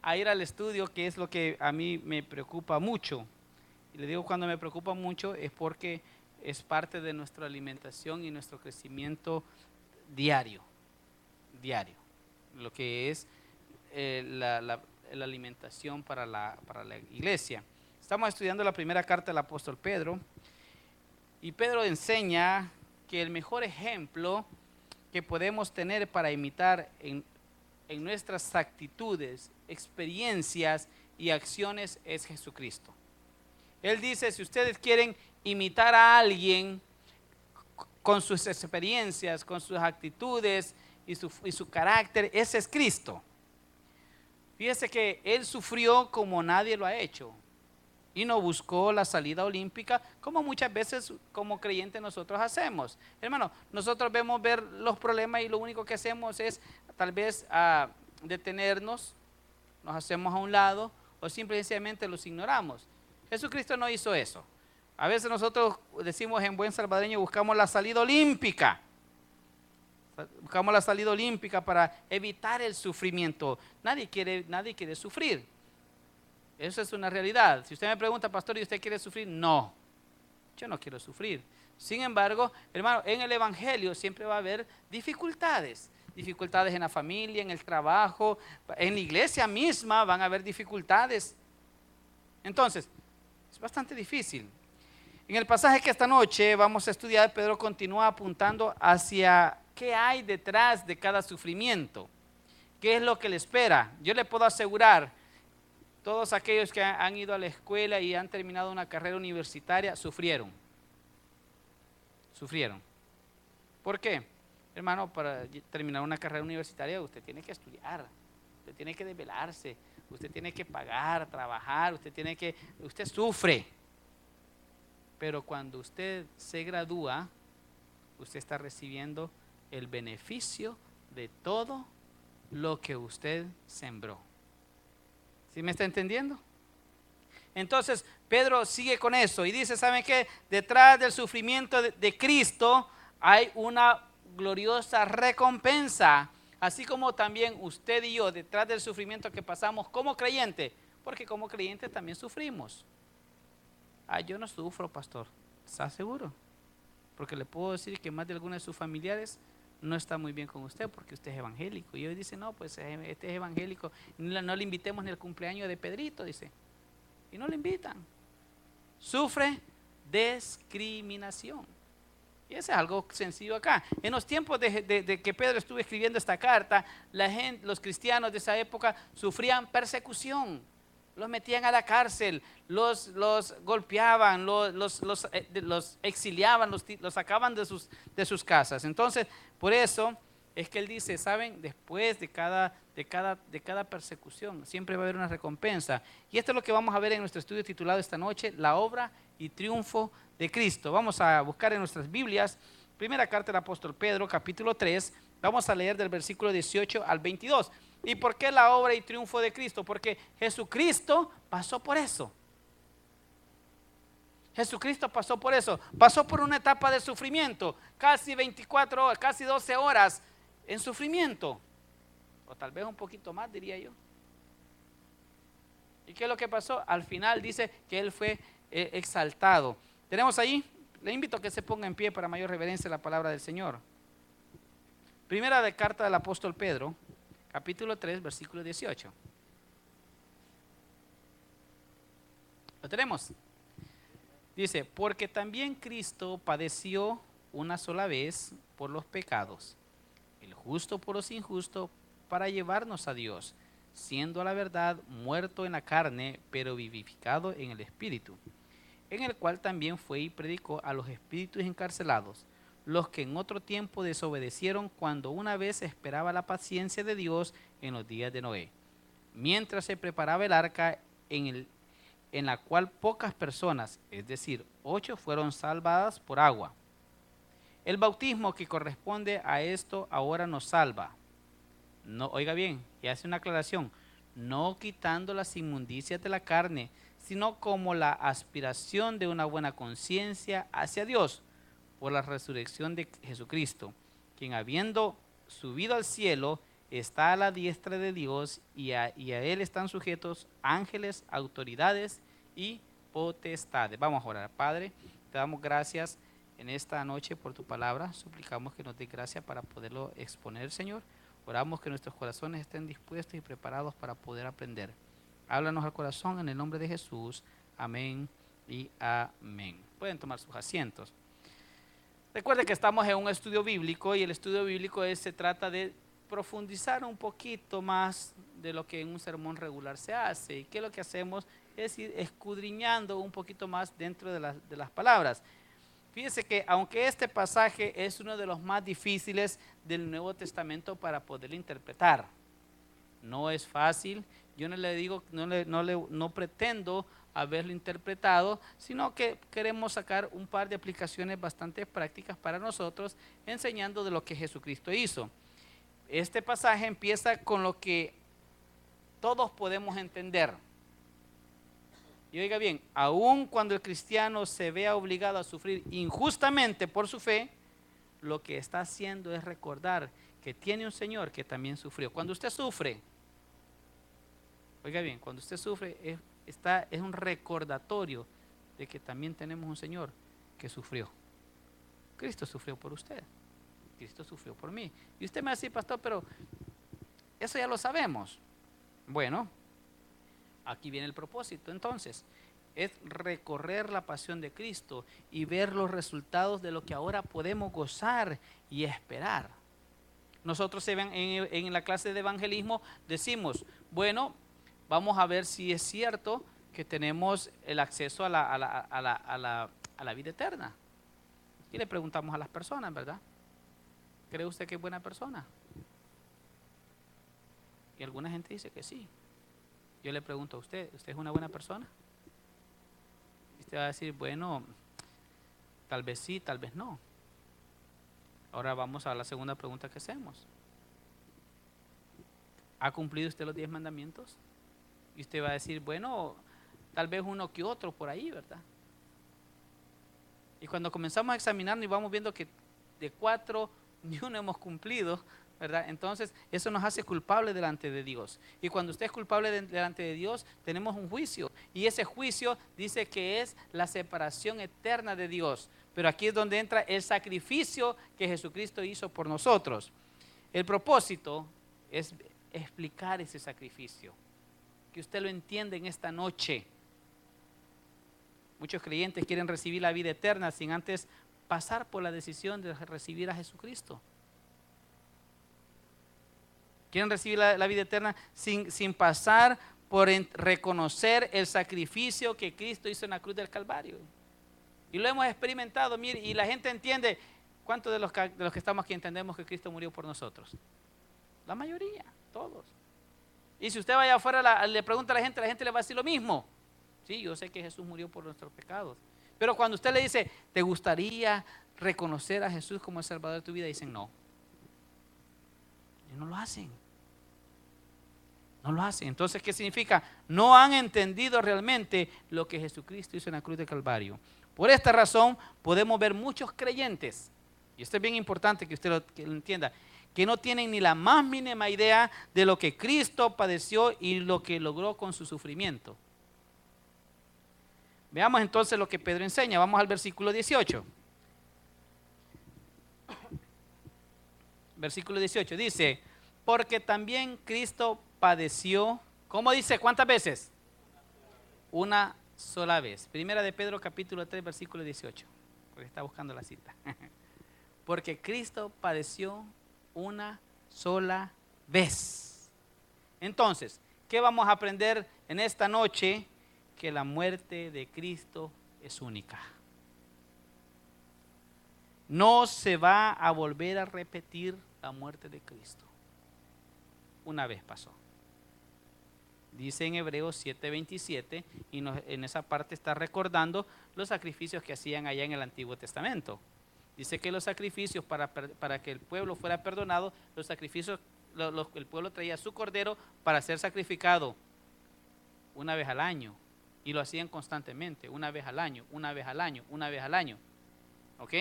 a ir al estudio, que es lo que a mí me preocupa mucho. Y le digo cuando me preocupa mucho es porque es parte de nuestra alimentación y nuestro crecimiento diario, diario. Lo que es la alimentación para la iglesia. Estamos estudiando la primera carta del apóstol Pedro y Pedro enseña que el mejor ejemplo que podemos tener para imitar en nuestras actitudes, experiencias y acciones es Jesucristo. Él dice, si ustedes quieren imitar a alguien con sus experiencias, con sus actitudes y su carácter, ese es Cristo. Fíjese que Él sufrió como nadie lo ha hecho y no buscó la salida olímpica como muchas veces como creyentes nosotros hacemos. Hermano, nosotros vemos ver los problemas y lo único que hacemos es tal vez detenernos, nos hacemos a un lado o simplemente los ignoramos. Jesucristo no hizo eso. A veces nosotros decimos en buen salvadoreño, buscamos la salida olímpica. Buscamos la salida olímpica para evitar el sufrimiento. Nadie quiere sufrir. Eso es una realidad. Si usted me pregunta, pastor, ¿y usted quiere sufrir? No, yo no quiero sufrir. Sin embargo, hermano, en el evangelio siempre va a haber dificultades. Dificultades en la familia, en el trabajo, en la iglesia misma van a haber dificultades. Entonces, es bastante difícil. En el pasaje que esta noche vamos a estudiar, Pedro continúa apuntando hacia qué hay detrás de cada sufrimiento. ¿Qué es lo que le espera? Yo le puedo asegurar, todos aquellos que han ido a la escuela y han terminado una carrera universitaria, sufrieron. ¿Por qué? Hermano, para terminar una carrera universitaria usted tiene que estudiar, usted tiene que desvelarse, usted tiene que pagar, trabajar, usted sufre. Pero cuando usted se gradúa, usted está recibiendo el beneficio de todo lo que usted sembró. ¿Sí me está entendiendo? Entonces Pedro sigue con eso y dice, ¿saben qué? Detrás del sufrimiento de Cristo hay una gloriosa recompensa, así como también usted y yo, detrás del sufrimiento que pasamos como creyente, porque como creyente también sufrimos. Yo no sufro, pastor. ¿Está seguro? Porque le puedo decir que más de algunos de sus familiares no está muy bien con usted porque usted es evangélico. Y hoy dice, no, pues este es evangélico, no le invitemos ni al cumpleaños de Pedrito, dice. Y no le invitan. Sufre discriminación. Y eso es algo sencillo acá. En los tiempos de que Pedro estuvo escribiendo esta carta, los cristianos de esa época sufrían persecución. Los metían a la cárcel, los golpeaban, los exiliaban, los sacaban de sus casas. Entonces, por eso es que él dice, ¿saben? Después de cada persecución, siempre va a haber una recompensa. Y esto es lo que vamos a ver en nuestro estudio titulado esta noche, La obra y triunfo de Cristo. Vamos a buscar en nuestras Biblias, primera carta del apóstol Pedro, capítulo 3, vamos a leer del versículo 18 al 22. ¿Y por qué la obra y triunfo de Cristo? Porque Jesucristo pasó por eso. Jesucristo pasó por eso. Pasó por una etapa de sufrimiento, casi 24 horas, casi 12 horas en sufrimiento. O tal vez un poquito más, diría yo. ¿Y qué es lo que pasó? Al final dice que Él fue exaltado. Tenemos ahí, le invito a que se ponga en pie para mayor reverencia a la palabra del Señor. Primera de carta del apóstol Pedro, capítulo 3, versículo 18. ¿Lo tenemos? Dice, porque también Cristo padeció una sola vez por los pecados, el justo por los injustos, para llevarnos a Dios, siendo a la verdad muerto en la carne, pero vivificado en el Espíritu, en el cual también fue y predicó a los espíritus encarcelados, los que en otro tiempo desobedecieron cuando una vez esperaba la paciencia de Dios en los días de Noé, mientras se preparaba el arca en la cual pocas personas, es decir, 8, fueron salvadas por agua. El bautismo que corresponde a esto ahora nos salva. No, oiga bien, y hace una aclaración, no quitando las inmundicias de la carne, sino como la aspiración de una buena conciencia hacia Dios por la resurrección de Jesucristo, quien habiendo subido al cielo, está a la diestra de Dios y a Él están sujetos ángeles, autoridades y potestades. Vamos a orar. Padre, te damos gracias en esta noche por tu palabra. Suplicamos que nos dé gracia para poderlo exponer, Señor. Oramos que nuestros corazones estén dispuestos y preparados para poder aprender. Háblanos al corazón en el nombre de Jesús. Amén y amén. Pueden tomar sus asientos. Recuerde que estamos en un estudio bíblico y el estudio bíblico se trata de profundizar un poquito más de lo que en un sermón regular se hace. ¿Y qué es lo que hacemos? Es ir escudriñando un poquito más dentro de las palabras. Fíjese que aunque este pasaje es uno de los más difíciles del Nuevo Testamento para poder interpretar, no es fácil. Yo no le digo, no pretendo haberlo interpretado, sino que queremos sacar un par de aplicaciones bastante prácticas para nosotros, enseñando de lo que Jesucristo hizo. Este pasaje empieza con lo que todos podemos entender. Y oiga bien, aun cuando el cristiano se vea obligado a sufrir injustamente por su fe, lo que está haciendo es recordar que tiene un Señor que también sufrió. Cuando usted sufre, oiga bien, cuando usted sufre es un recordatorio de que también tenemos un Señor que sufrió. Cristo sufrió por usted, Cristo sufrió por mí. Y usted me va a decir, pastor, pero eso ya lo sabemos. Bueno, aquí viene el propósito entonces, es recorrer la pasión de Cristo y ver los resultados de lo que ahora podemos gozar y esperar. Nosotros en la clase de evangelismo decimos, bueno, vamos a ver si es cierto que tenemos el acceso a la vida eterna. Y le preguntamos a las personas, ¿verdad? ¿Cree usted que es buena persona? Y alguna gente dice que sí. Yo le pregunto a usted, ¿usted es una buena persona? Y usted va a decir, bueno, tal vez sí, tal vez no. Ahora vamos a la segunda pregunta que hacemos. ¿Ha cumplido usted los 10 mandamientos? Y usted va a decir, bueno, tal vez uno que otro por ahí, ¿verdad? Y cuando comenzamos a examinarnos y vamos viendo que de 4 ni uno hemos cumplido, ¿verdad? Entonces eso nos hace culpables delante de Dios. Y cuando usted es culpable delante de Dios, tenemos un juicio. Y ese juicio dice que es la separación eterna de Dios. Pero aquí es donde entra el sacrificio que Jesucristo hizo por nosotros. El propósito es explicar ese sacrificio, que usted lo entienda en esta noche. Muchos creyentes quieren recibir la vida eterna sin antes pasar por la decisión de recibir a Jesucristo. Quieren recibir la vida eterna sin pasar por reconocer el sacrificio que Cristo hizo en la cruz del Calvario. Y lo hemos experimentado, mire, y la gente entiende. ¿Cuántos de los que estamos aquí entendemos que Cristo murió por nosotros? La mayoría, todos. Y si usted vaya afuera, le pregunta a la gente le va a decir lo mismo. Sí, yo sé que Jesús murió por nuestros pecados. Pero cuando usted le dice, ¿te gustaría reconocer a Jesús como el Salvador de tu vida? Dicen no. Y no lo hacen. No lo hacen. Entonces, ¿qué significa? No han entendido realmente lo que Jesucristo hizo en la cruz de Calvario. Por esta razón, podemos ver muchos creyentes, y esto es bien importante que usted lo entienda, que no tienen ni la más mínima idea de lo que Cristo padeció y lo que logró con su sufrimiento. Veamos entonces lo que Pedro enseña. Vamos al versículo 18. Versículo 18 dice, porque también Cristo padeció, ¿cómo dice? ¿Cuántas veces? Una sola vez. Primera de Pedro capítulo 3 versículo 18, porque está buscando la cita. Porque Cristo padeció una sola vez. Entonces, ¿qué vamos a aprender en esta noche? Que la muerte de Cristo es única. No se va a volver a repetir la muerte de Cristo. Una vez pasó. Dice en Hebreos 7:27, y en esa parte está recordando los sacrificios que hacían allá en el Antiguo Testamento. Dice que los sacrificios para que el pueblo fuera perdonado, los sacrificios, el pueblo traía su cordero para ser sacrificado una vez al año. Y lo hacían constantemente, una vez al año, una vez al año, una vez al año. ¿Ok?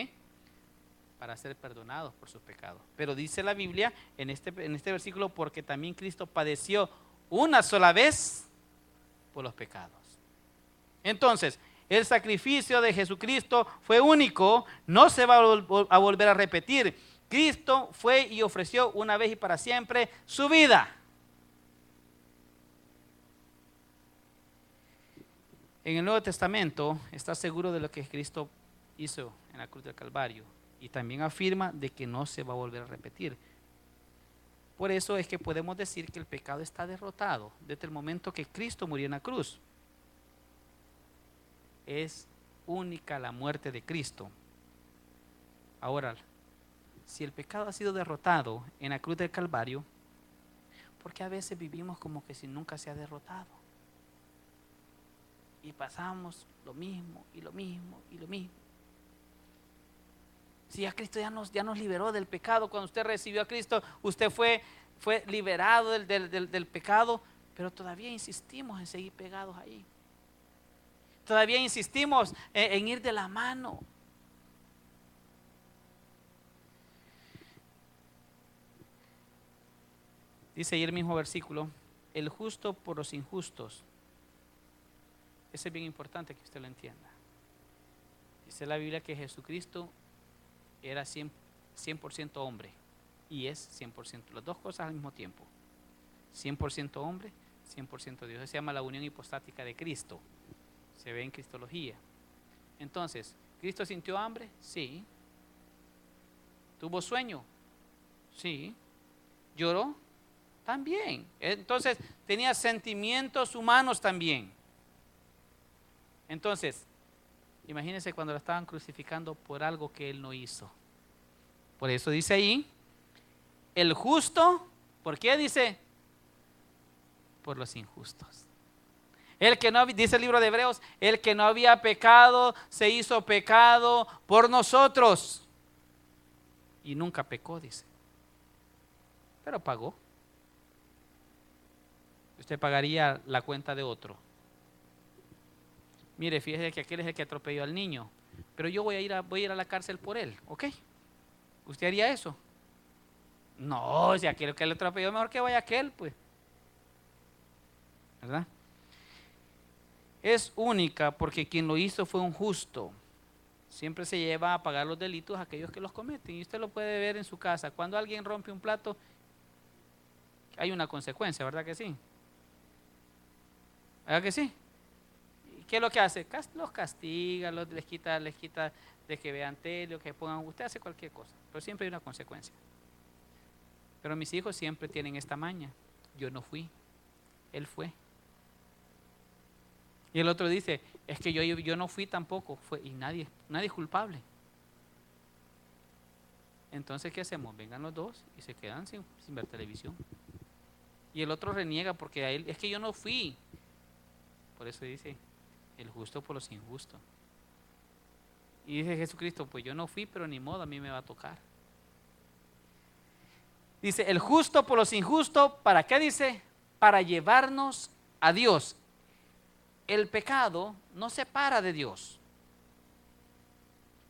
para ser perdonados por sus pecados. Pero dice la Biblia en este versículo, porque también Cristo padeció una sola vez por los pecados. Entonces, el sacrificio de Jesucristo fue único, no se va a volver a repetir. Cristo fue y ofreció una vez y para siempre su vida. En el Nuevo Testamento está seguro de lo que Cristo hizo en la cruz del Calvario y también afirma de que no se va a volver a repetir. Por eso es que podemos decir que el pecado está derrotado desde el momento que Cristo murió en la cruz. Es única la muerte de Cristo. Ahora, si el pecado ha sido derrotado en la cruz del Calvario, ¿por qué a veces vivimos como que si nunca se ha derrotado? Y pasamos lo mismo y lo mismo y lo mismo. Si ya Cristo ya nos liberó del pecado, cuando usted recibió a Cristo, usted fue liberado del pecado, pero todavía insistimos en seguir pegados ahí. Todavía insistimos en ir de la mano. Dice ahí el mismo versículo, el justo por los injustos. Eso es bien importante que usted lo entienda. Dice la Biblia que Jesucristo era 100% hombre y es 100%, las dos cosas al mismo tiempo. 100% hombre, 100% Dios. Eso se llama la unión hipostática de Cristo. Se ve en Cristología. Entonces, ¿Cristo sintió hambre? Sí. ¿Tuvo sueño? Sí. ¿Lloró? También. Entonces, tenía sentimientos humanos también. Entonces, imagínense cuando lo estaban crucificando por algo que él no hizo. Por eso dice ahí, el justo, ¿por qué dice? Por los injustos. El que no, dice el libro de Hebreos, el que no había pecado se hizo pecado por nosotros. Y nunca pecó, dice. Pero pagó. Usted pagaría la cuenta de otro. Mire, fíjese que aquel es el que atropelló al niño, pero yo voy a ir a la cárcel por él, ¿ok? ¿Usted haría eso? No, si aquel que le atropelló, mejor que vaya aquel, pues. ¿Verdad? Es única porque quien lo hizo fue un justo. Siempre se lleva a pagar los delitos a aquellos que los cometen. Y usted lo puede ver en su casa. Cuando alguien rompe un plato, hay una consecuencia, ¿verdad que sí? ¿Verdad que sí? ¿Qué es lo que hace? Los castiga, les quita de que vean tele, que pongan, usted hace cualquier cosa, pero siempre hay una consecuencia. Pero mis hijos siempre tienen esta maña. Yo no fui, él fue. Y el otro dice, es que yo no fui tampoco, y nadie es culpable. Entonces, ¿qué hacemos? Vengan los dos y se quedan sin ver televisión. Y el otro reniega porque a él, es que yo no fui. Por eso dice, el justo por los injustos. Y dice Jesucristo, pues yo no fui, pero ni modo, a mí me va a tocar. Dice, el justo por los injustos, ¿para qué dice? Para llevarnos a Dios. El pecado nos separa de Dios.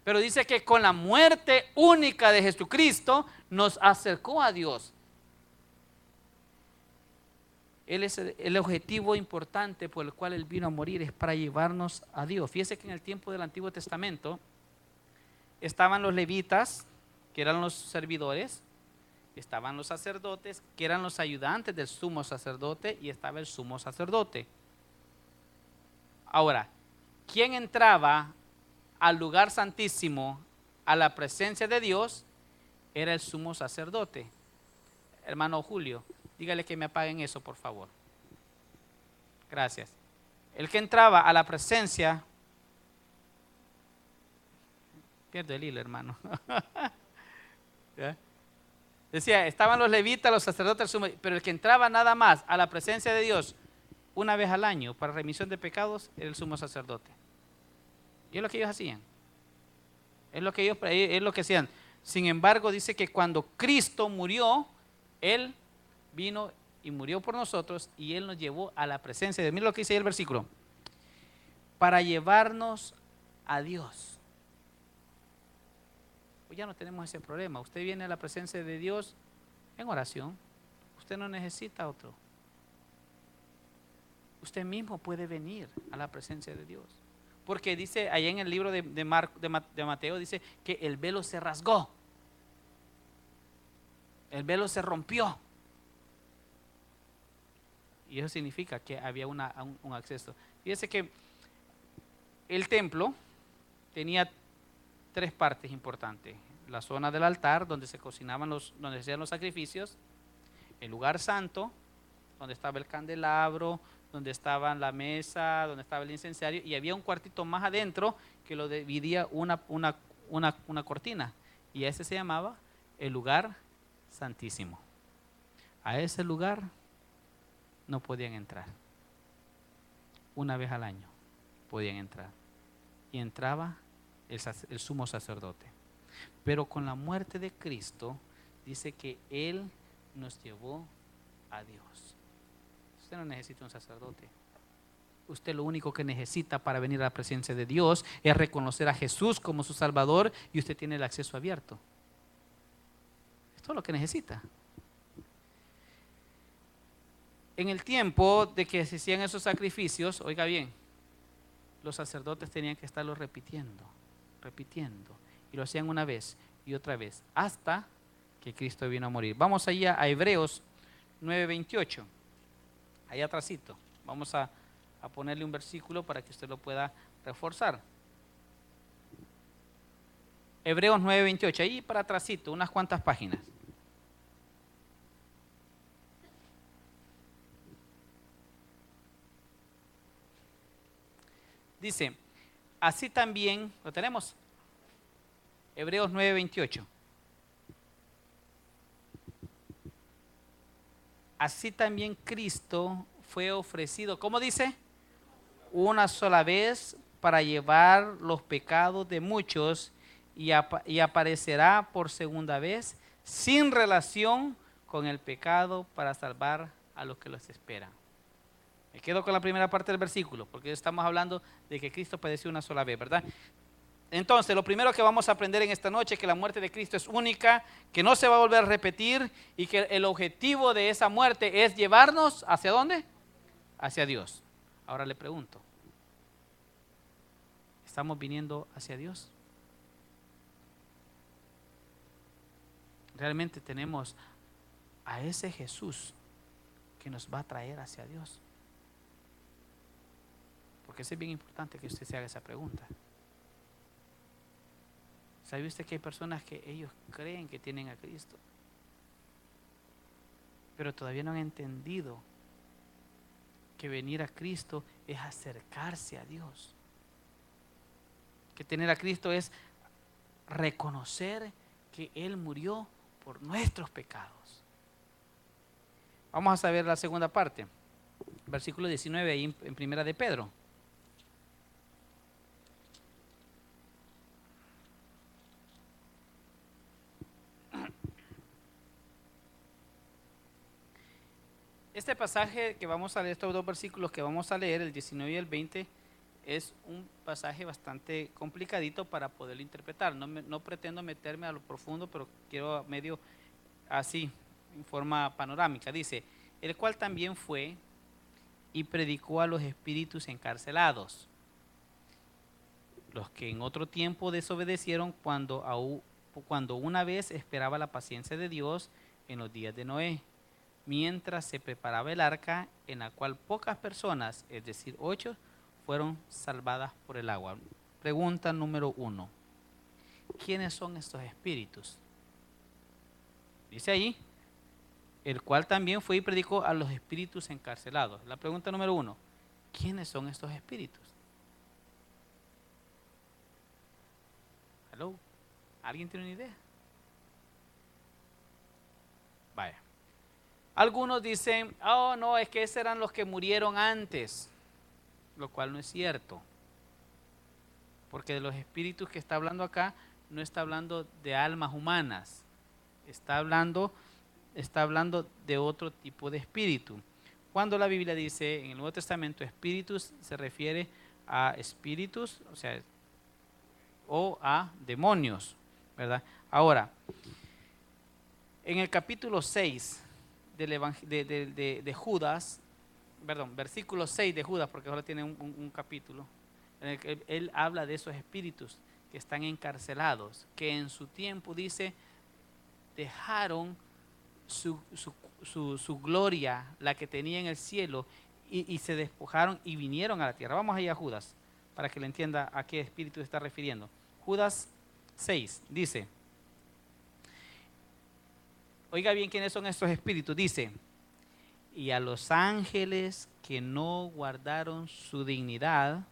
Pero dice que con la muerte única de Jesucristo nos acercó a Dios. Él es el objetivo importante por el cual Él vino a morir, es para llevarnos a Dios. Fíjese que en el tiempo del Antiguo Testamento estaban los levitas, que eran los servidores, estaban los sacerdotes, que eran los ayudantes del sumo sacerdote, y estaba el sumo sacerdote. Ahora, ¿quién entraba al lugar santísimo, a la presencia de Dios? Era el sumo sacerdote. Hermano Julio, dígale que me apaguen eso, por favor. Gracias. El que entraba a la presencia, pierdo el hilo, hermano. ¿Ya? Decía, estaban los levitas, los sacerdotes, pero el que entraba nada más a la presencia de Dios una vez al año para remisión de pecados era el sumo sacerdote. Y es lo que ellos hacían. Es lo que hacían. Sin embargo, dice que cuando Cristo murió, Él vino y murió por nosotros y Él nos llevó a la presencia de Dios. Mira lo que dice ahí el versículo. Para llevarnos a Dios. pues ya no tenemos ese problema. Usted viene a la presencia de Dios en oración. Usted no necesita otro. Usted mismo puede venir a la presencia de Dios. Porque dice, allá en el libro de Mateo, dice que el velo se rasgó. El velo se rompió. Y eso significa que había un acceso. Fíjese que el templo tenía tres partes importantes. La zona del altar, donde se cocinaban donde se hacían los sacrificios. El lugar santo, donde estaba el candelabro, donde estaba la mesa, donde estaba el incensario. Y había un cuartito más adentro que lo dividía una cortina. Y ese se llamaba el lugar santísimo. A ese lugar no podían entrar. Una vez al año podían entrar. Y entraba el sumo sacerdote. Pero con la muerte de Cristo, dice que Él nos llevó a Dios. Usted no necesita un sacerdote. Usted lo único que necesita para venir a la presencia de Dios es reconocer a Jesús como su Salvador y usted tiene el acceso abierto. Es todo lo que necesita. En el tiempo de que se hacían esos sacrificios, oiga bien, los sacerdotes tenían que estarlo repitiendo, y lo hacían una vez y otra vez, hasta que Cristo vino a morir. Vamos allá a Hebreos 9:28, allá atrásito. Vamos a ponerle un versículo para que usted lo pueda reforzar. Hebreos 9:28, ahí para atrásito, unas cuantas páginas. Dice, así también, ¿lo tenemos? Hebreos 9:28. Así también Cristo fue ofrecido, ¿cómo dice? Una sola vez para llevar los pecados de muchos y aparecerá por segunda vez sin relación con el pecado para salvar a los que los esperan. Me quedo con la primera parte del versículo, porque estamos hablando de que Cristo padeció una sola vez, ¿verdad? Entonces, lo primero que vamos a aprender en esta noche es que la muerte de Cristo es única, que no se va a volver a repetir y que el objetivo de esa muerte es llevarnos ¿hacia dónde? Hacia Dios. Ahora le pregunto, ¿estamos viniendo hacia Dios? ¿Realmente tenemos a ese Jesús que nos va a traer hacia Dios? Porque es bien importante que usted se haga esa pregunta. ¿Sabe usted que hay personas que ellos creen que tienen a Cristo, pero todavía no han entendido que venir a Cristo es acercarse a Dios? Que tener a Cristo es reconocer que Él murió por nuestros pecados. Vamos a saber la segunda parte, versículo 19 ahí en Primera de Pedro. Este pasaje que vamos a leer, estos dos versículos que vamos a leer, el 19 y el 20, es un pasaje bastante complicadito para poderlo interpretar. No pretendo meterme a lo profundo, pero quiero medio así, en forma panorámica. Dice, el cual también fue y predicó a los espíritus encarcelados, los que en otro tiempo desobedecieron cuando una vez esperaba la paciencia de Dios en los días de Noé, mientras se preparaba el arca, en la cual pocas personas, es decir, 8, fueron salvadas por el agua. Pregunta número 1. ¿Quiénes son estos espíritus? Dice ahí, el cual también fue y predicó a los espíritus encarcelados. La pregunta número 1. ¿Quiénes son estos espíritus? ¿Aló? ¿Alguien tiene una idea? Vaya. Algunos dicen, oh no, es que esos eran los que murieron antes, lo cual no es cierto. Porque de los espíritus que está hablando acá, no está hablando de almas humanas, está hablando de otro tipo de espíritu. Cuando la Biblia dice en el Nuevo Testamento espíritus, se refiere a espíritus, o a demonios, ¿verdad? Ahora, en el capítulo 6 de Judas, perdón, versículo 6 de Judas, porque ahora tiene un capítulo, en el que él habla de esos espíritus que están encarcelados, que en su tiempo, dice, dejaron su gloria, la que tenía en el cielo, y se despojaron y vinieron a la tierra. Vamos allá a Judas, para que le entienda a qué espíritu se está refiriendo. Judas 6 dice, oiga bien quiénes son estos espíritus, dice, y a los ángeles que no guardaron su dignidad,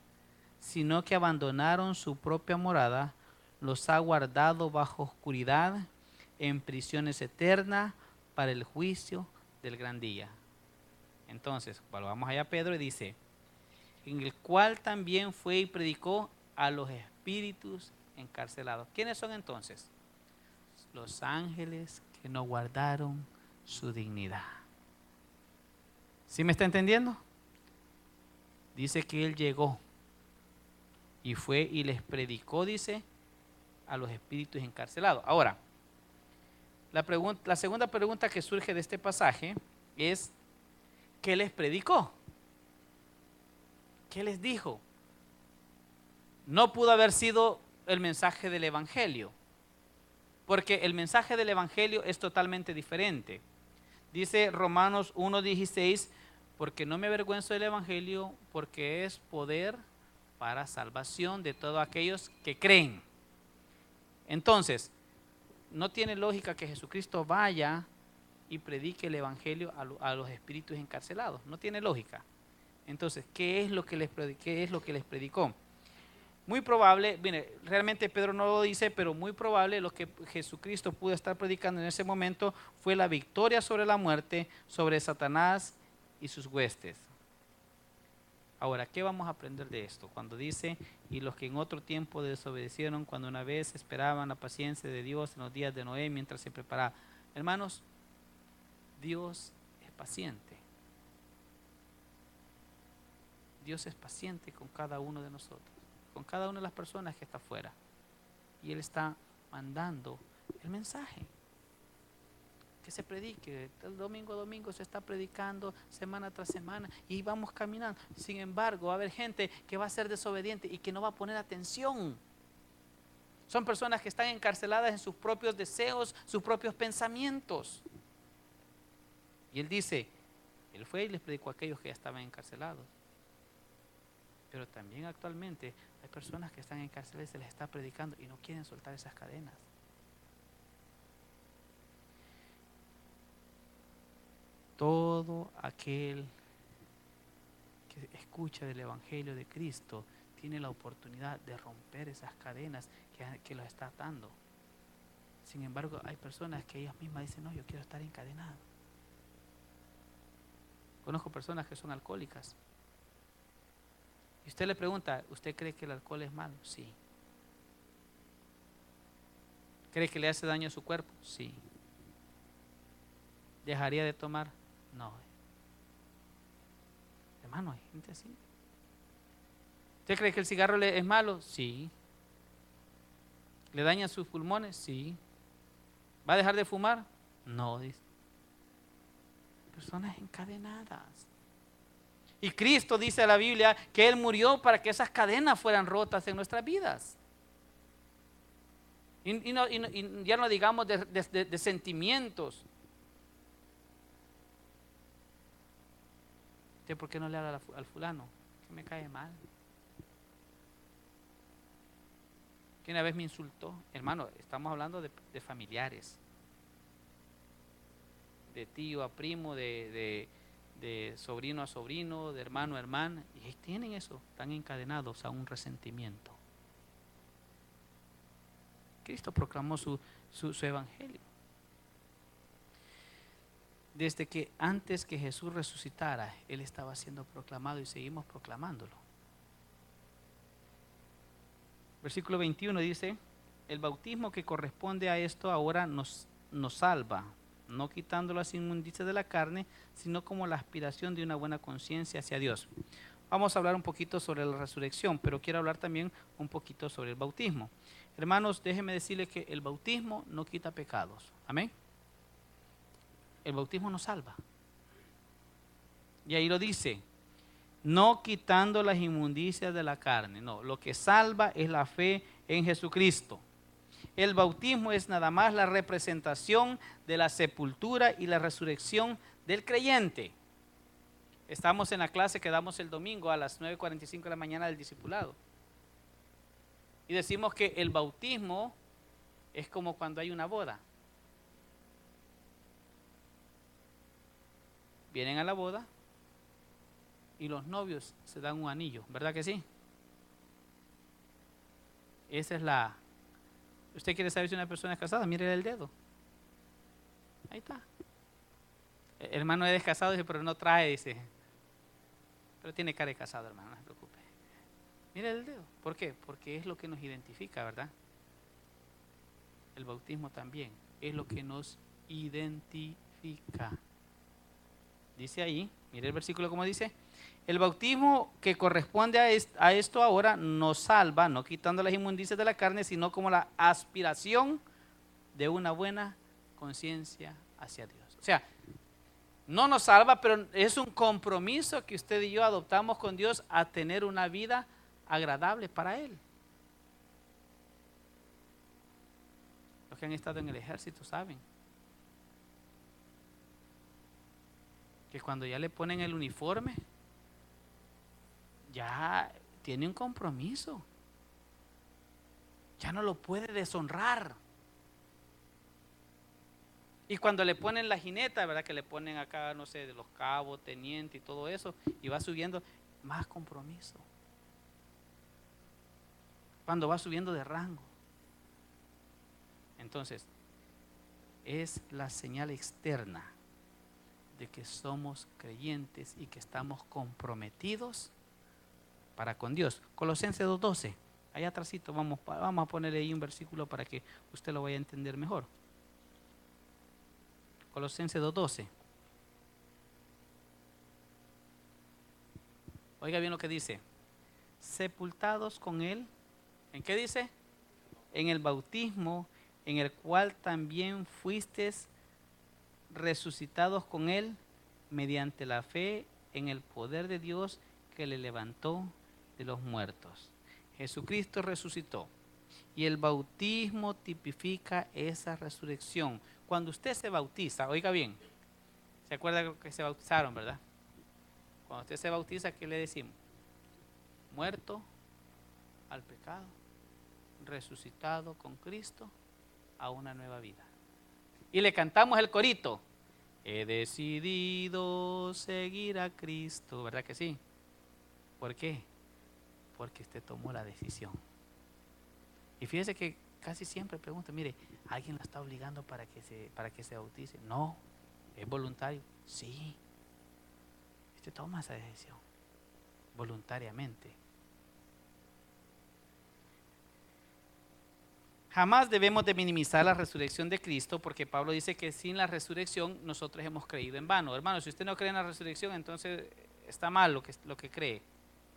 sino que abandonaron su propia morada, los ha guardado bajo oscuridad, en prisiones eternas, para el juicio del gran día. Entonces, vamos allá a Pedro y dice, en el cual también fue y predicó a los espíritus encarcelados. ¿Quiénes son entonces? Los ángeles que no guardaron su dignidad. ¿Sí me está entendiendo? Dice que él llegó y fue y les predicó, dice, a los espíritus encarcelados. Ahora, la segunda pregunta que surge de este pasaje es, ¿qué les predicó? ¿Qué les dijo? No pudo haber sido el mensaje del Evangelio, porque el mensaje del Evangelio es totalmente diferente. Dice Romanos 1:16, porque no me avergüenzo del Evangelio, porque es poder para salvación de todos aquellos que creen. Entonces, no tiene lógica que Jesucristo vaya y predique el Evangelio a los espíritus encarcelados. No tiene lógica. Entonces, ¿qué es lo que les predicó? Muy probable, mire, realmente Pedro no lo dice, pero muy probable lo que Jesucristo pudo estar predicando en ese momento fue la victoria sobre la muerte, sobre Satanás y sus huestes. Ahora, ¿qué vamos a aprender de esto? Cuando dice, y los que en otro tiempo desobedecieron, cuando una vez esperaban la paciencia de Dios en los días de Noé, mientras se preparaba. Hermanos, Dios es paciente. Dios es paciente con cada uno de nosotros, con cada una de las personas que está afuera. Y Él está mandando el mensaje. Que se predique, el domingo a domingo se está predicando, semana tras semana, y vamos caminando. Sin embargo, va a haber gente que va a ser desobediente y que no va a poner atención. Son personas que están encarceladas en sus propios deseos, sus propios pensamientos. Y Él dice, Él fue y les predicó a aquellos que ya estaban encarcelados. Pero también actualmente hay personas que están encarceladas y se les está predicando y no quieren soltar esas cadenas. Todo aquel que escucha del Evangelio de Cristo tiene la oportunidad de romper esas cadenas que los está atando. Sin embargo, hay personas que ellas mismas dicen, no, yo quiero estar encadenado. Conozco personas que son alcohólicas. Y usted le pregunta, ¿usted cree que el alcohol es malo? Sí. ¿Cree que le hace daño a su cuerpo? Sí. ¿Dejaría de tomar? No. Hermano, hay gente así. ¿Usted cree que el cigarro es malo? Sí. ¿Le daña sus pulmones? Sí. ¿Va a dejar de fumar? No, dice. Personas encadenadas. Y Cristo dice a la Biblia que Él murió para que esas cadenas fueran rotas en nuestras vidas. Y ya no digamos de sentimientos. ¿Usted por qué no le habla al fulano? Que me cae mal. Que una vez me insultó. Hermano, estamos hablando de familiares. De tío a primo, de sobrino a sobrino, de hermano a hermana. Y tienen eso, están encadenados a un resentimiento. Cristo proclamó su evangelio. Desde que antes que Jesús resucitara, Él estaba siendo proclamado y seguimos proclamándolo. Versículo 21 dice, el bautismo que corresponde a esto ahora nos salva, no quitando las inmundicias de la carne, sino como la aspiración de una buena conciencia hacia Dios. Vamos a hablar un poquito sobre la resurrección, pero quiero hablar también un poquito sobre el bautismo. Hermanos, déjenme decirles que el bautismo no quita pecados. Amén. El bautismo nos salva. Y ahí lo dice, no quitando las inmundicias de la carne. No, lo que salva es la fe en Jesucristo. El bautismo es nada más la representación de la sepultura y la resurrección del creyente. Estamos en la clase que damos el domingo a las 9:45 de la mañana del discipulado. Y decimos que el bautismo es como cuando hay una boda. Vienen a la boda y los novios se dan un anillo, ¿verdad que sí? Esa es la... ¿Usted quiere saber si una persona es casada? Mire el dedo. Ahí está. El hermano es casado, dice, pero no trae, dice. Pero tiene cara de casado, hermano, no se preocupe. Mire el dedo. ¿Por qué? Porque es lo que nos identifica, ¿verdad? El bautismo también es lo que nos identifica. Dice ahí, mire el versículo como dice, el bautismo que corresponde a esto ahora nos salva, no quitando las inmundicias de la carne, sino como la aspiración de una buena conciencia hacia Dios. O sea, no nos salva, pero es un compromiso que usted y yo adoptamos con Dios a tener una vida agradable para Él. Los que han estado en el ejército saben que cuando ya le ponen el uniforme, ya tiene un compromiso. Ya no lo puede deshonrar. Y cuando le ponen la jineta, ¿verdad? Que le ponen acá, no sé, de los cabos, teniente y todo eso, y va subiendo, más compromiso. Cuando va subiendo de rango. Entonces, es la señal externa de que somos creyentes y que estamos comprometidos para con Dios. Colosenses 2:12. Allá atrásito vamos a ponerle ahí un versículo para que usted lo vaya a entender mejor. Colosenses 2:12. Oiga bien lo que dice. Sepultados con Él. ¿En qué dice? En el bautismo, en el cual también fuisteis resucitados con Él mediante la fe en el poder de Dios que le levantó de los muertos. Jesucristo resucitó y el bautismo tipifica esa resurrección. Cuando usted se bautiza, oiga bien, ¿se acuerda que se bautizaron, verdad? Cuando usted se bautiza, ¿qué le decimos? Muerto al pecado, resucitado con Cristo a una nueva vida. Y le cantamos el corito. He decidido seguir a Cristo, ¿verdad que sí? ¿Por qué? Porque usted tomó la decisión. Y fíjese que casi siempre pregunto, mire, ¿alguien lo está obligando para que se bautice? No, es voluntario. Sí, usted toma esa decisión voluntariamente. Jamás debemos de minimizar la resurrección de Cristo, porque Pablo dice que sin la resurrección nosotros hemos creído en vano. Hermano, si usted no cree en la resurrección, entonces está mal lo que cree.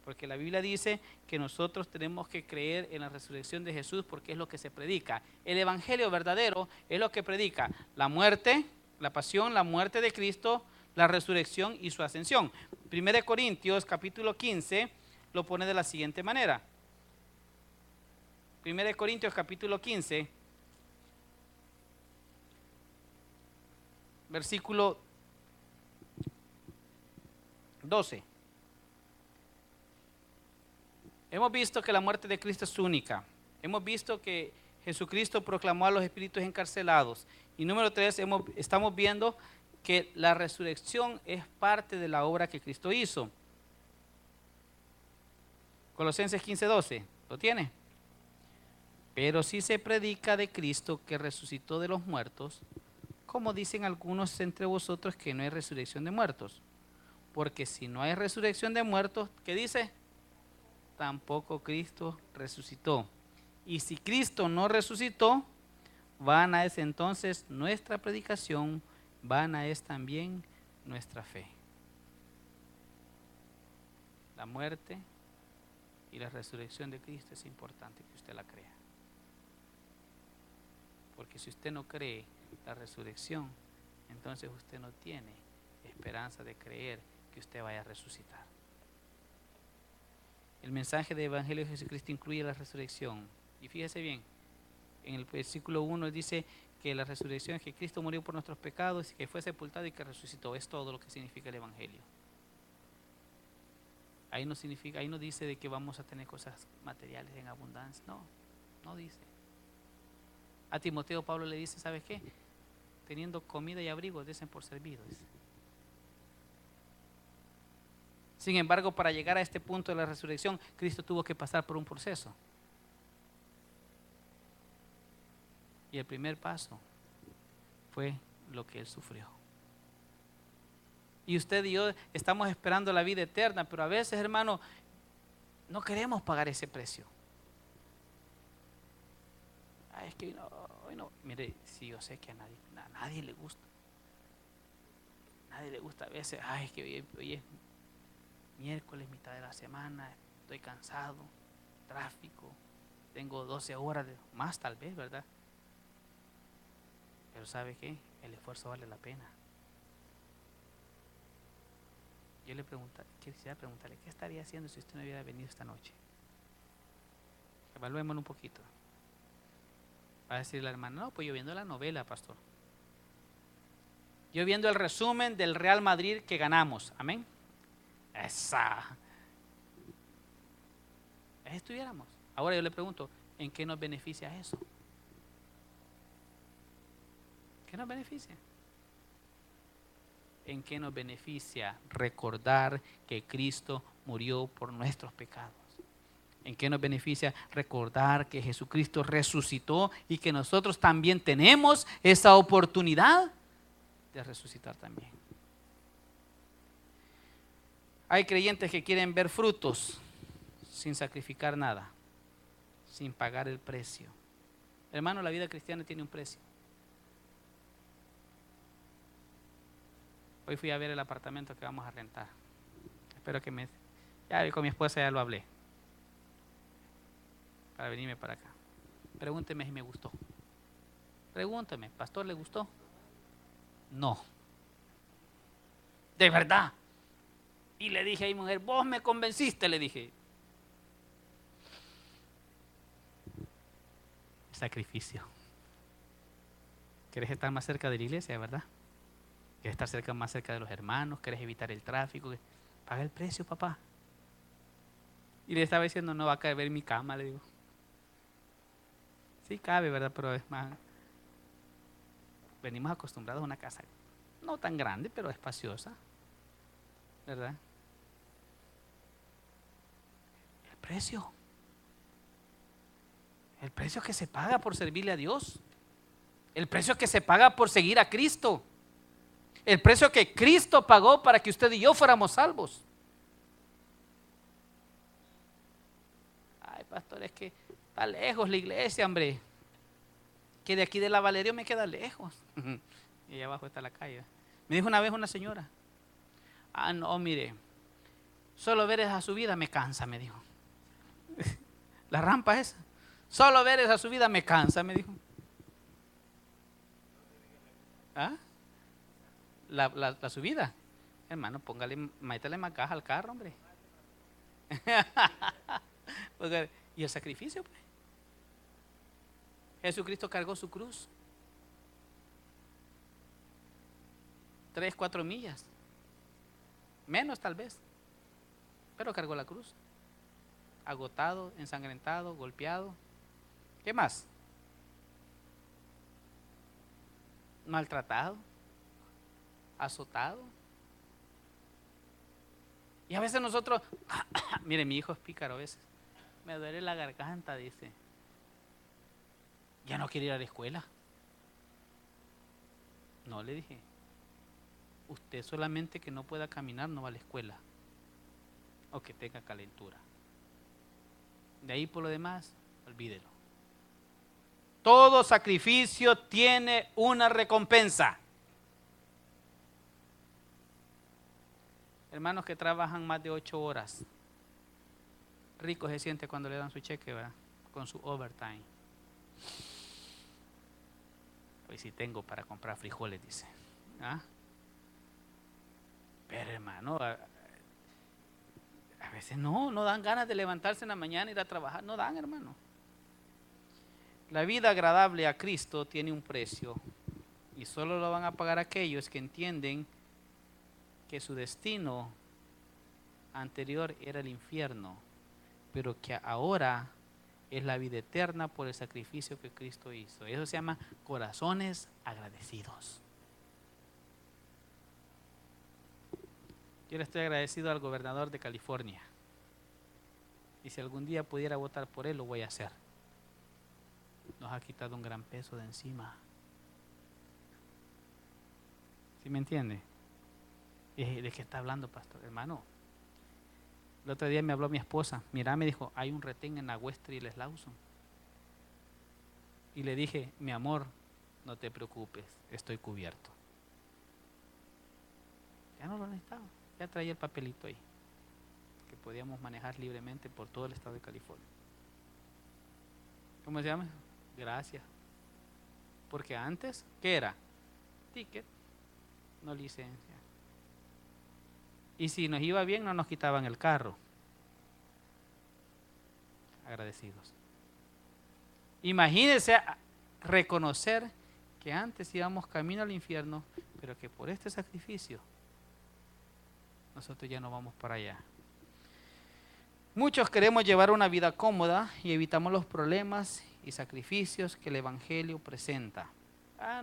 Porque la Biblia dice que nosotros tenemos que creer en la resurrección de Jesús porque es lo que se predica. El evangelio verdadero es lo que predica la muerte, la pasión, la muerte de Cristo, la resurrección y su ascensión. 1 Corintios capítulo 15 lo pone de la siguiente manera. 1 Corintios capítulo 15, versículo 12. Hemos visto que la muerte de Cristo es única. Hemos visto que Jesucristo proclamó a los espíritus encarcelados. Y número 3, estamos viendo que la resurrección es parte de la obra que Cristo hizo. Colosenses 15:12, ¿lo tiene? Pero si se predica de Cristo que resucitó de los muertos, como dicen algunos entre vosotros que no hay resurrección de muertos. Porque si no hay resurrección de muertos, ¿qué dice? Tampoco Cristo resucitó. Y si Cristo no resucitó, vana es entonces nuestra predicación, vana es también nuestra fe. La muerte y la resurrección de Cristo es importante que usted la crea. Porque si usted no cree la resurrección, entonces usted no tiene esperanza de creer que usted vaya a resucitar. El mensaje del Evangelio de Jesucristo incluye la resurrección. Y fíjese bien, en el versículo 1 dice que la resurrección es que Cristo murió por nuestros pecados, que fue sepultado y que resucitó. Es todo lo que significa el Evangelio. Ahí no significa, ahí no dice de que vamos a tener cosas materiales en abundancia. No, no dice. A Timoteo Pablo le dice, ¿sabes qué? Teniendo comida y abrigo, dicen por servidos. Sin embargo, para llegar a este punto de la resurrección, Cristo tuvo que pasar por un proceso. Y el primer paso fue lo que Él sufrió. Y usted y yo estamos esperando la vida eterna, pero a veces, hermano, no queremos pagar ese precio. Ay, es que hoy no. Mire, si yo sé que a nadie le gusta. A nadie le gusta a veces. Ay, es que hoy es miércoles, mitad de la semana, estoy cansado, tráfico, tengo 12 horas más tal vez, ¿verdad? Pero ¿sabe qué? El esfuerzo vale la pena. Yo quisiera preguntarle, ¿qué estaría haciendo si usted no hubiera venido esta noche? Evaluémoslo un poquito. Va a decir la hermana, no, pues yo viendo la novela, pastor. Yo viendo el resumen del Real Madrid que ganamos. Amén. Esa. Ahí estuviéramos. Ahora yo le pregunto, ¿en qué nos beneficia eso? ¿Qué nos beneficia? ¿En qué nos beneficia recordar que Cristo murió por nuestros pecados? ¿En qué nos beneficia recordar que Jesucristo resucitó y que nosotros también tenemos esa oportunidad de resucitar también? Hay creyentes que quieren ver frutos sin sacrificar nada, sin pagar el precio. Hermano, la vida cristiana tiene un precio. Hoy fui a ver el apartamento que vamos a rentar. Espero que ya con mi esposa ya lo hablé. Para venirme para acá. Pregúnteme si me gustó. Pregúnteme, ¿pastor, le gustó? No. De verdad. Y le dije a mi mujer, vos me convenciste, le dije. Sacrificio. ¿Querés estar más cerca de la iglesia, verdad? ¿Querés estar más cerca de los hermanos? ¿Querés evitar el tráfico? Paga el precio, papá. Y le estaba diciendo, no va a caber mi cama, le digo. Sí cabe, ¿verdad? Pero es más, venimos acostumbrados a una casa no tan grande, pero espaciosa, ¿verdad? El precio que se paga por servirle a Dios, el precio que se paga por seguir a Cristo, el precio que Cristo pagó para que usted y yo fuéramos salvos. Ay, pastor, es que está lejos la iglesia, hombre. Que de aquí de la Valerio me queda lejos. Y allá abajo está la calle. Me dijo una vez una señora, no, mire, solo ver esa subida me cansa, me dijo. La rampa esa, solo ver esa subida me cansa, me dijo. ¿Ah? La subida. Hermano, métale más caja al carro, hombre. Y el sacrificio, pues. Jesucristo cargó su cruz. 3, 4 millas. Menos tal vez. Pero cargó la cruz. Agotado, ensangrentado, golpeado. ¿Qué más? Maltratado, azotado. Y a veces nosotros, mire, mi hijo es pícaro a veces. Me duele la garganta, dice. Ya no quiere ir a la escuela. No, le dije. Usted solamente que no pueda caminar no va a la escuela. O que tenga calentura. De ahí por lo demás, olvídelo. Todo sacrificio tiene una recompensa. Hermanos que trabajan más de 8 horas. Rico se siente cuando le dan su cheque, ¿verdad? Con su overtime. Hoy sí tengo para comprar frijoles, dice. ¿Ah? Pero hermano, a veces no dan ganas de levantarse en la mañana y ir a trabajar. No dan, hermano. La vida agradable a Cristo tiene un precio y solo lo van a pagar aquellos que entienden que su destino anterior era el infierno, pero que ahora es la vida eterna por el sacrificio que Cristo hizo. Eso se llama corazones agradecidos. Yo le estoy agradecido al gobernador de California. Y si algún día pudiera votar por él, lo voy a hacer. Nos ha quitado un gran peso de encima. ¿Sí me entiende? ¿De qué está hablando, pastor? Hermano, el otro día me habló mi esposa. Mira, me dijo, hay un retén en la Westry y Les Lawson. Y le dije, mi amor, no te preocupes, estoy cubierto. Ya no lo necesitaba. Ya traía el papelito ahí, que podíamos manejar libremente por todo el estado de California. ¿Cómo se llama? Gracias. Porque antes, ¿qué era? Ticket, no licencia. Y si nos iba bien, no nos quitaban el carro. Agradecidos. Imagínense reconocer que antes íbamos camino al infierno, pero que por este sacrificio nosotros ya no vamos para allá. Muchos queremos llevar una vida cómoda y evitamos los problemas y sacrificios que el Evangelio presenta.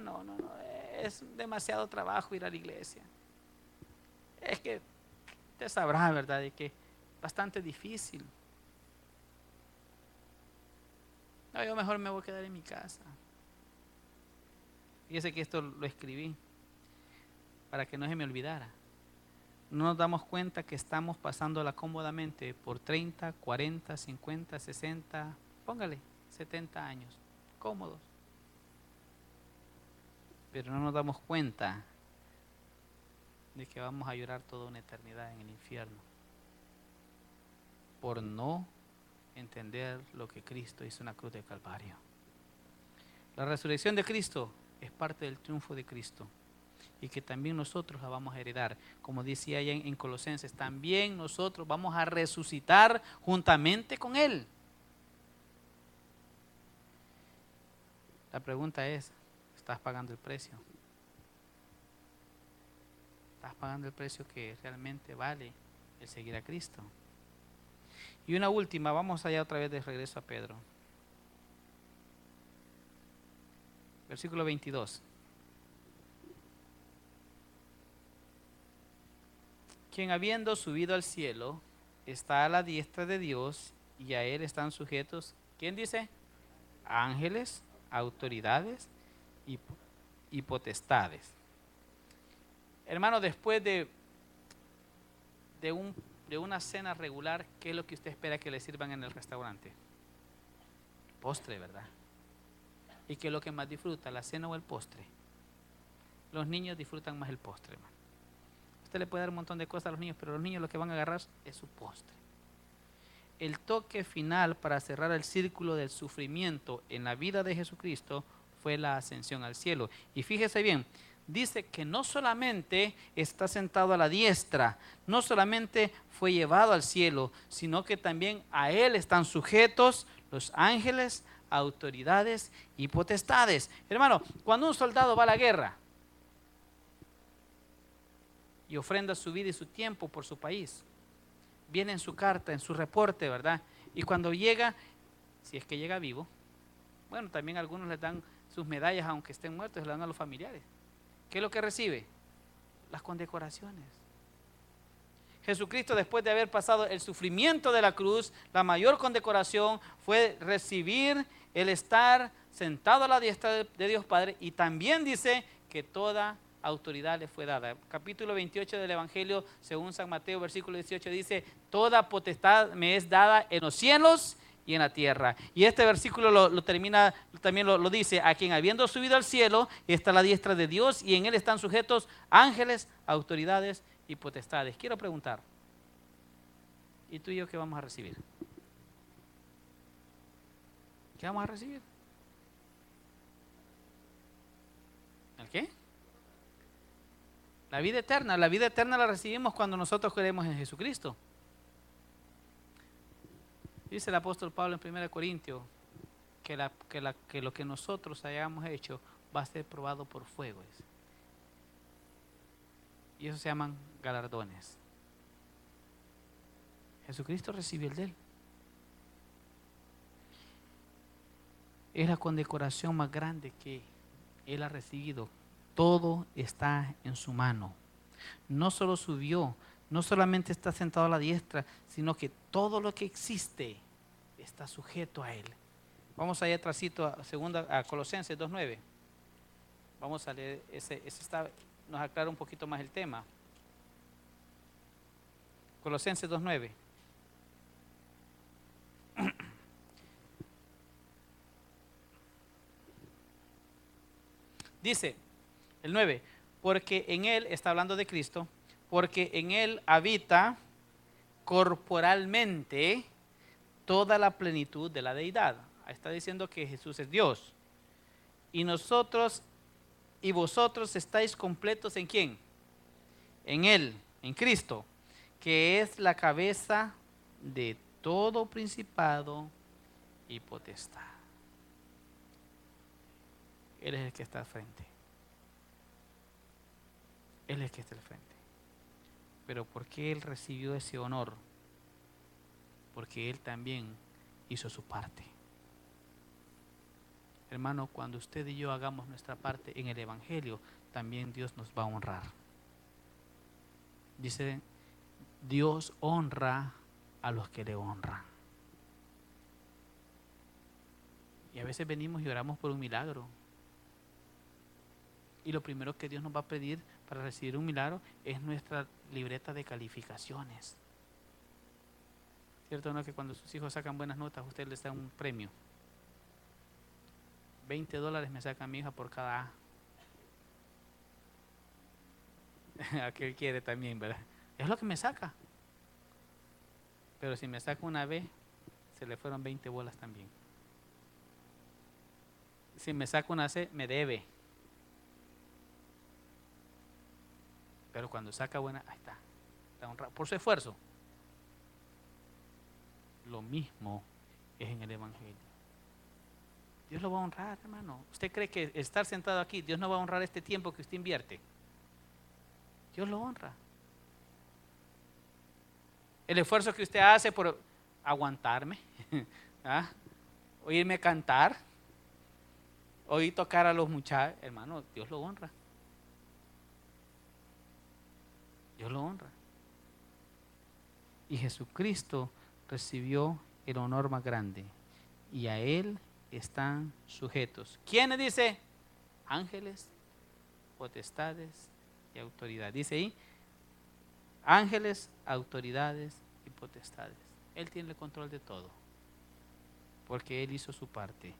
No, es demasiado trabajo ir a la iglesia. Es que usted sabrá, ¿verdad?, de que es bastante difícil. No, yo mejor me voy a quedar en mi casa. Fíjese que esto lo escribí para que no se me olvidara. No nos damos cuenta que estamos pasándola cómodamente por 30, 40, 50, 60, póngale, 70 años, cómodos. Pero no nos damos cuenta de que vamos a llorar toda una eternidad en el infierno por no entender lo que Cristo hizo en la cruz de Calvario. La resurrección de Cristo es parte del triunfo de Cristo y que también nosotros la vamos a heredar. Como decía allá en Colosenses, también nosotros vamos a resucitar juntamente con Él. La pregunta es, ¿estás pagando el precio? ¿Estás pagando el precio que realmente vale el seguir a Cristo? Y una última, vamos allá otra vez de regreso a Pedro. Versículo 22. Quien habiendo subido al cielo, está a la diestra de Dios y a Él están sujetos, ¿quién dice? Ángeles, autoridades y potestades. Hermano, después de una cena regular, ¿qué es lo que usted espera que le sirvan en el restaurante? Postre, ¿verdad? ¿Y qué es lo que más disfruta, la cena o el postre? Los niños disfrutan más el postre, hermano. Usted le puede dar un montón de cosas a los niños, pero los niños lo que van a agarrar es su postre. El toque final para cerrar el círculo del sufrimiento en la vida de Jesucristo fue la ascensión al cielo. Y fíjese bien, dice que no solamente está sentado a la diestra, no solamente fue llevado al cielo, sino que también a Él están sujetos los ángeles, autoridades y potestades. Hermano, cuando un soldado va a la guerra y ofrenda su vida y su tiempo por su país, viene en su carta, en su reporte, ¿verdad? Y cuando llega, si es que llega vivo, bueno, también algunos les dan sus medallas, aunque estén muertos, se las dan a los familiares. ¿Qué es lo que recibe? Las condecoraciones. Jesucristo, después de haber pasado el sufrimiento de la cruz, la mayor condecoración fue recibir el estar sentado a la diestra de Dios Padre, y también dice que toda autoridad le fue dada. Capítulo 28 del Evangelio, según San Mateo, versículo 18, dice: toda potestad me es dada en los cielos y en la tierra. Y este versículo lo termina, también lo dice: a quien habiendo subido al cielo está a la diestra de Dios, y en Él están sujetos ángeles, autoridades y potestades. Quiero preguntar, ¿y tú y yo qué vamos a recibir? ¿Qué vamos a recibir? La vida eterna la recibimos cuando nosotros creemos en Jesucristo. Dice el apóstol Pablo en 1 Corintios que lo que nosotros hayamos hecho va a ser probado por fuego. Dice. Y eso se llaman galardones. Jesucristo recibió el de él. Es la condecoración más grande que él ha recibido. Todo está en su mano. No solo subió, no solamente está sentado a la diestra, sino que todo lo que existe está sujeto a él. Vamos allá atrásito a Colosenses 2:9. Vamos a leer, nos aclara un poquito más el tema. Colosenses 2:9. Dice el 9, porque en él, está hablando de Cristo, porque en él habita corporalmente toda la plenitud de la deidad. Está diciendo que Jesús es Dios. Y nosotros y vosotros estáis completos ¿en quién? En él, en Cristo, que es la cabeza de todo principado y potestad. Él es el que está al frente. Él es el que está al frente. Pero ¿por qué Él recibió ese honor? Porque Él también hizo su parte. Hermano, cuando usted y yo hagamos nuestra parte en el Evangelio, también Dios nos va a honrar. Dice, Dios honra a los que le honran. Y a veces venimos y oramos por un milagro. Y lo primero que Dios nos va a pedir para recibir un milagro es nuestra libreta de calificaciones. ¿Cierto o no que cuando sus hijos sacan buenas notas, usted les da un premio? $20 me saca mi hija por cada A. Aquel quiere también, ¿verdad? Es lo que me saca. Pero si me saca una B, se le fueron 20 bolas también. Si me saca una C, me debe. Pero cuando saca buena, ahí está honrado por su esfuerzo. Lo mismo es en el Evangelio. Dios lo va a honrar, hermano. ¿Usted cree que estar sentado aquí, Dios no va a honrar este tiempo que usted invierte? Dios lo honra. El esfuerzo que usted hace por aguantarme, ¿ah? Oírme cantar, oír tocar a los muchachos, hermano, Dios lo honra. Dios lo honra. Y Jesucristo recibió el honor más grande. Y a Él están sujetos. ¿Quiénes dice? Ángeles, potestades y autoridades. Dice ahí, ángeles, autoridades y potestades. Él tiene el control de todo. Porque Él hizo su parte.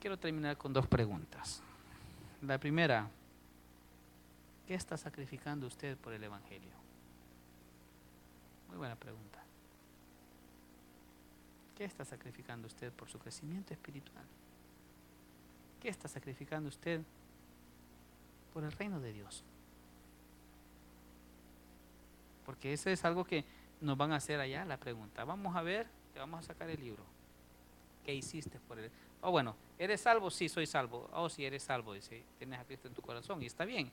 Quiero terminar con 2 preguntas. La primera, ¿qué está sacrificando usted por el Evangelio? Muy buena pregunta. ¿Qué está sacrificando usted por su crecimiento espiritual? ¿Qué está sacrificando usted por el reino de Dios? Porque eso es algo que nos van a hacer allá la pregunta. Vamos a ver, te vamos a sacar el libro. ¿Qué hiciste por él? Oh, bueno, ¿eres salvo? Sí, soy salvo. Oh, sí, eres salvo. Dice, tienes a Cristo en tu corazón y está bien.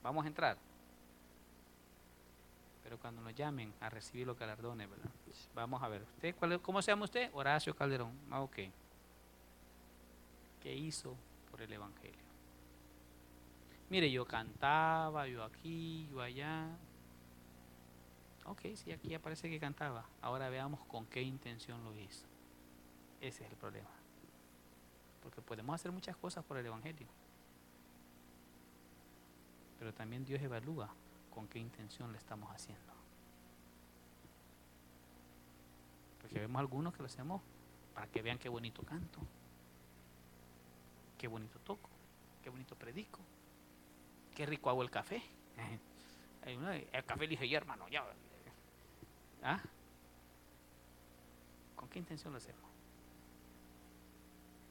Vamos a entrar. Pero cuando nos llamen a recibir los galardones, ¿verdad? Vamos a ver. ¿Usted, cómo se llama usted? Horacio Calderón. Ah, ok. ¿Qué hizo por el Evangelio? Mire, yo cantaba, yo aquí, yo allá. Ok, sí, aquí aparece que cantaba. Ahora veamos con qué intención lo hizo. Ese es el problema. Porque podemos hacer muchas cosas por el Evangelio. Pero también Dios evalúa con qué intención le estamos haciendo. Porque vemos algunos que lo hacemos para que vean qué bonito canto, qué bonito toco, qué bonito predico, qué rico hago el café. El café le dije yo, hermano, ya. ¿Ah? ¿Con qué intención lo hacemos?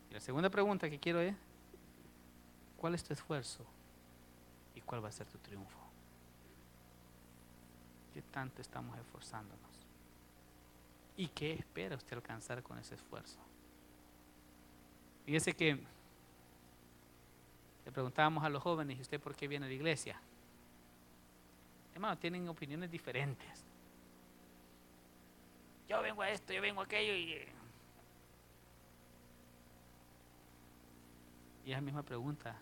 Y la segunda pregunta que quiero es, ¿cuál es tu esfuerzo ¿Y cuál va a ser tu triunfo? ¿Qué tanto estamos esforzándonos? ¿Y qué espera usted alcanzar con ese esfuerzo? Fíjese que le preguntábamos a los jóvenes: ¿y usted por qué viene a la iglesia? Hermano, tienen opiniones diferentes. Yo vengo a esto, yo vengo a aquello. Y esa misma pregunta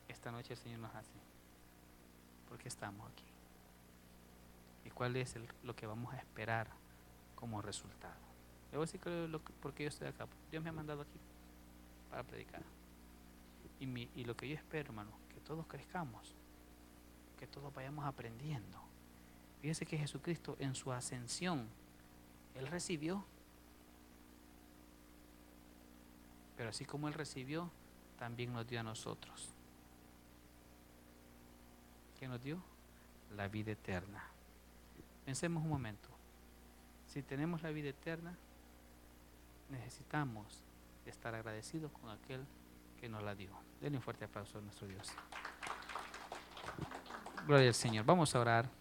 esta noche el Señor nos hace: ¿por qué estamos aquí? ¿Y cuál es lo que vamos a esperar como resultado? Le voy a decir por qué yo estoy acá. Dios me ha mandado aquí para predicar. Y lo que yo espero, hermano, que todos crezcamos, que todos vayamos aprendiendo. Fíjese que Jesucristo en su ascensión, Él recibió, pero así como Él recibió, también nos dio a nosotros. ¿Qué nos dio? La vida eterna. Pensemos un momento. Si tenemos la vida eterna, necesitamos estar agradecidos con aquel que nos la dio. Denle un fuerte aplauso a nuestro Dios. Gloria al Señor. Vamos a orar.